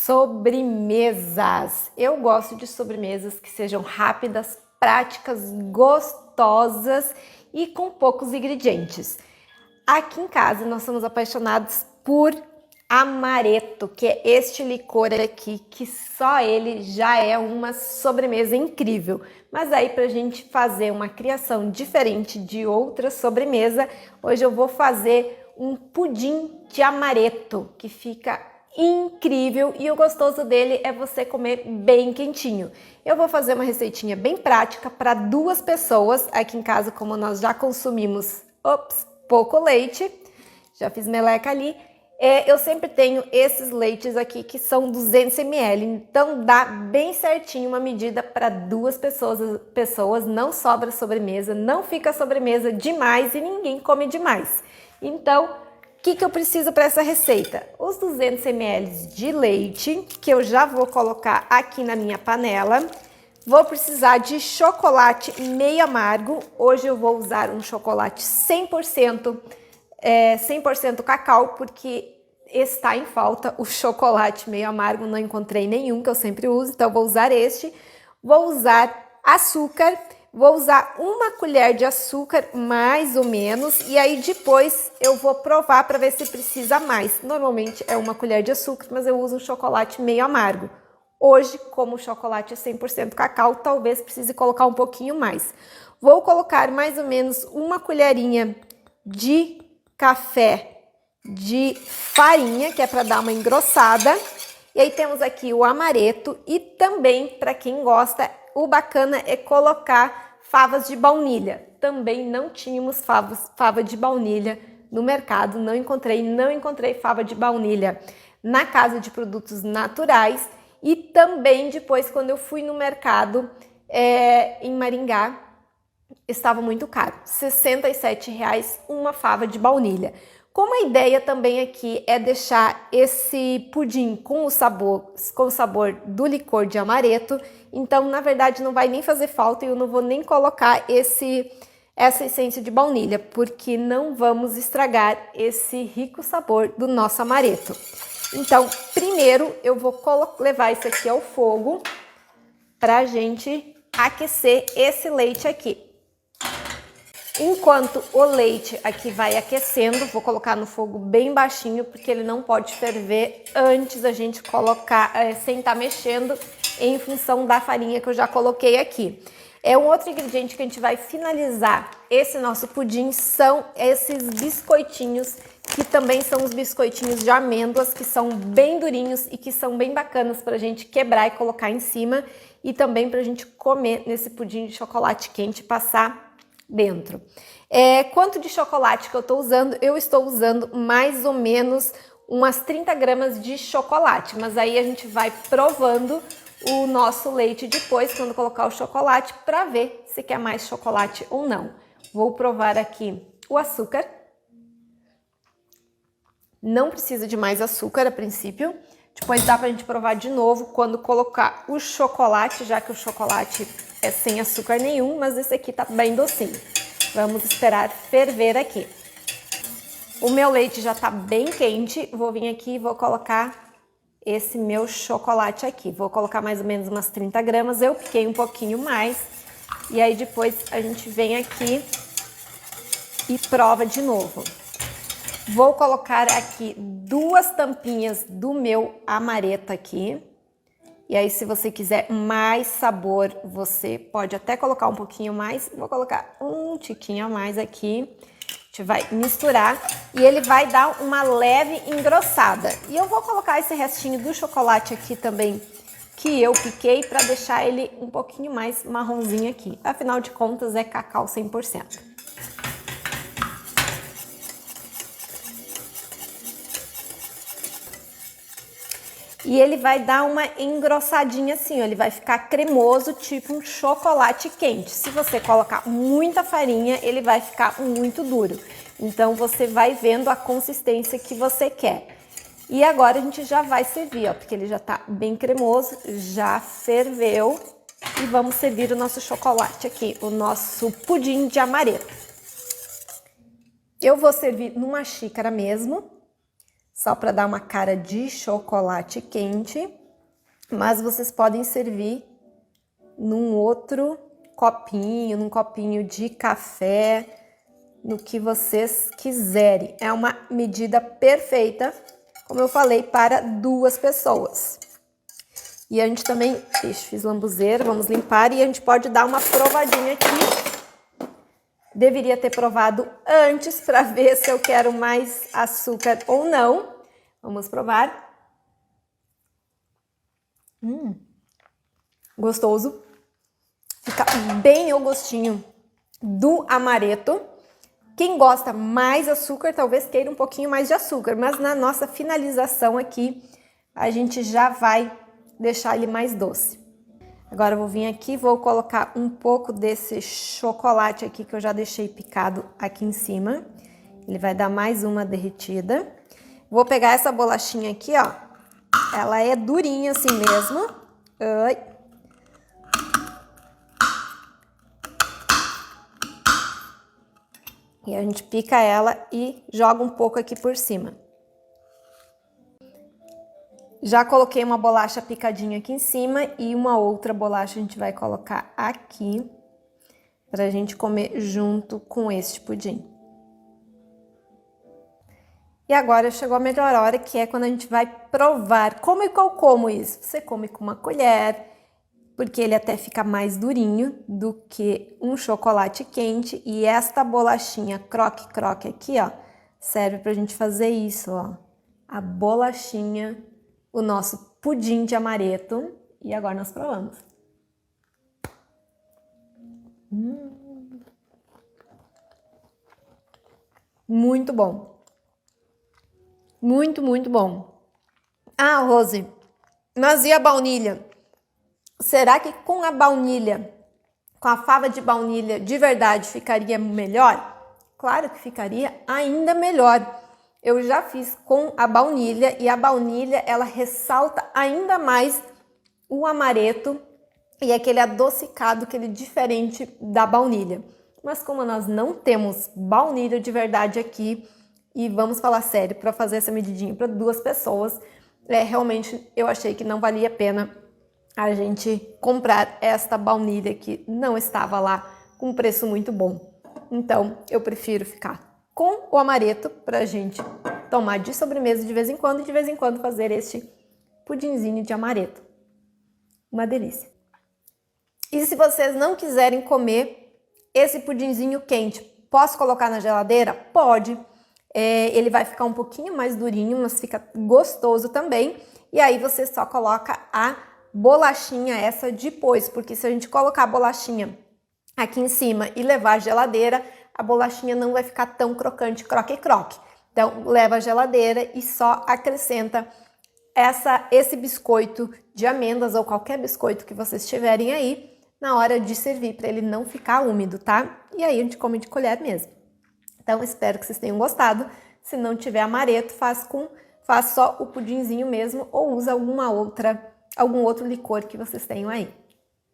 sobremesas. Eu gosto de sobremesas que sejam rápidas, práticas, gostosas e com poucos ingredientes. Aqui em casa nós somos apaixonados por amaretto, que é este licor aqui, que só ele já é uma sobremesa incrível. Mas aí pra gente fazer uma criação diferente de outra sobremesa, hoje eu vou fazer um pudim de amaretto, que fica incrível e o gostoso dele é você comer bem quentinho. Eu vou fazer uma receitinha bem prática para 2 pessoas. Aqui em casa, como nós já consumimos, pouco leite, já fiz meleca ali, eu sempre tenho esses leites aqui que são 200 ml, então dá bem certinho uma medida para 2 pessoas, não sobra sobremesa, não fica sobremesa demais e ninguém come demais. Então, o que eu preciso para essa receita? Os 200 ml de leite, que eu já vou colocar aqui na minha panela. Vou precisar de chocolate meio amargo. Hoje eu vou usar um chocolate 100% cacau, porque está em falta o chocolate meio amargo, não encontrei nenhum que eu sempre uso, então vou usar este. Vou usar açúcar, vou usar 1 colher de açúcar, mais ou menos, e aí depois eu vou provar para ver se precisa mais. Normalmente é 1 colher de açúcar, mas eu uso um chocolate meio amargo. Hoje, como o chocolate é 100% cacau, talvez precise colocar um pouquinho mais. Vou colocar mais ou menos 1 colherinha de café de farinha, que é para dar uma engrossada. E aí temos aqui o amaretto e também, para quem gosta, o bacana é colocar favas de baunilha. Também não tínhamos fava de baunilha no mercado, não encontrei fava de baunilha na casa de produtos naturais. E também depois, quando eu fui no mercado em Maringá, estava muito caro, R$ 67,00 uma fava de baunilha. Como a ideia também aqui é deixar esse pudim com o sabor do licor de amaretto, então na verdade não vai nem fazer falta e eu não vou nem colocar essa essência de baunilha, porque não vamos estragar esse rico sabor do nosso amaretto. Então, primeiro eu vou levar isso aqui ao fogo pra gente aquecer esse leite aqui. Enquanto o leite aqui vai aquecendo, vou colocar no fogo bem baixinho, porque ele não pode ferver antes da gente colocar, sem estar mexendo, em função da farinha que eu já coloquei aqui. Um outro ingrediente que a gente vai finalizar esse nosso pudim são esses biscoitinhos, que também são os biscoitinhos de amêndoas, que são bem durinhos e que são bem bacanas pra gente quebrar e colocar em cima, e também pra gente comer nesse pudim de chocolate quente e passar dentro. Quanto de chocolate que eu estou usando? Eu estou usando mais ou menos umas 30 gramas de chocolate, mas aí a gente vai provando o nosso leite depois, quando colocar o chocolate, para ver se quer mais chocolate ou não. Vou provar aqui o açúcar. Não precisa de mais açúcar a princípio. Depois dá pra gente provar de novo quando colocar o chocolate, já que o chocolate é sem açúcar nenhum, mas esse aqui tá bem docinho. Vamos esperar ferver aqui. O meu leite já tá bem quente, vou vir aqui e vou colocar esse meu chocolate aqui. Vou colocar mais ou menos umas 30 gramas, eu piquei um pouquinho mais. E aí depois a gente vem aqui e prova de novo. Vou colocar aqui 2 tampinhas do meu amaretto aqui. E aí, se você quiser mais sabor, você pode até colocar um pouquinho mais. Vou colocar um tiquinho a mais aqui. A gente vai misturar e ele vai dar uma leve engrossada. E eu vou colocar esse restinho do chocolate aqui também, que eu piquei, para deixar ele um pouquinho mais marronzinho aqui. Afinal de contas, é cacau 100%. E ele vai dar uma engrossadinha assim, ó, ele vai ficar cremoso, tipo um chocolate quente. Se você colocar muita farinha, ele vai ficar muito duro. Então, você vai vendo a consistência que você quer. E agora a gente já vai servir, ó, porque ele já tá bem cremoso, já ferveu. E vamos servir o nosso chocolate aqui, o nosso pudim de amaretto. Eu vou servir numa xícara mesmo, só para dar uma cara de chocolate quente, mas vocês podem servir num outro copinho, num copinho de café, no que vocês quiserem. É uma medida perfeita, como eu falei, para 2 pessoas. E a gente também, fiz lambuzeira, vamos limpar e a gente pode dar uma provadinha aqui. Deveria ter provado antes para ver se eu quero mais açúcar ou não. Vamos provar. Gostoso. Fica bem o gostinho do amaretto. Quem gosta mais açúcar, talvez queira um pouquinho mais de açúcar, mas na nossa finalização aqui, a gente já vai deixar ele mais doce. Agora eu vou vir aqui, vou colocar um pouco desse chocolate aqui que eu já deixei picado aqui em cima. Ele vai dar mais uma derretida. Vou pegar essa bolachinha aqui, ó. Ela é durinha assim mesmo. Ai. E a gente pica ela e joga um pouco aqui por cima. Já coloquei uma bolacha picadinha aqui em cima e uma outra bolacha a gente vai colocar aqui pra gente comer junto com este pudim. E agora chegou a melhor hora, que é quando a gente vai provar. Como é que eu como isso? Você come com uma colher, porque ele até fica mais durinho do que um chocolate quente. E esta bolachinha croque-croque aqui, ó, serve pra gente fazer isso, ó. A bolachinha, o nosso pudim de amaretto. E agora nós provamos. Muito bom. Muito, muito bom. Ah, Rose, mas e a baunilha? Será que com a baunilha, com a fava de baunilha de verdade, ficaria melhor? Claro que ficaria ainda melhor. Eu já fiz com a baunilha e a baunilha, ela ressalta ainda mais o amaretto e aquele adocicado, aquele diferente da baunilha. Mas como nós não temos baunilha de verdade aqui, e vamos falar sério, para fazer essa medidinha para 2 pessoas, realmente eu achei que não valia a pena a gente comprar esta baunilha que não estava lá com um preço muito bom. Então, eu prefiro ficar com o amaretto para a gente tomar de sobremesa de vez em quando e de vez em quando fazer este pudinzinho de amaretto. Uma delícia. E se vocês não quiserem comer esse pudinzinho quente, posso colocar na geladeira? Pode. Ele vai ficar um pouquinho mais durinho, mas fica gostoso também. E aí você só coloca a bolachinha essa depois, porque se a gente colocar a bolachinha aqui em cima e levar à geladeira, a bolachinha não vai ficar tão crocante, croque-croque. Então, leva à geladeira e só acrescenta esse biscoito de amêndoas ou qualquer biscoito que vocês tiverem aí na hora de servir, para ele não ficar úmido, tá? E aí a gente come de colher mesmo. Então, espero que vocês tenham gostado. Se não tiver amaretto, faz só o pudinzinho mesmo ou usa algum outro licor que vocês tenham aí.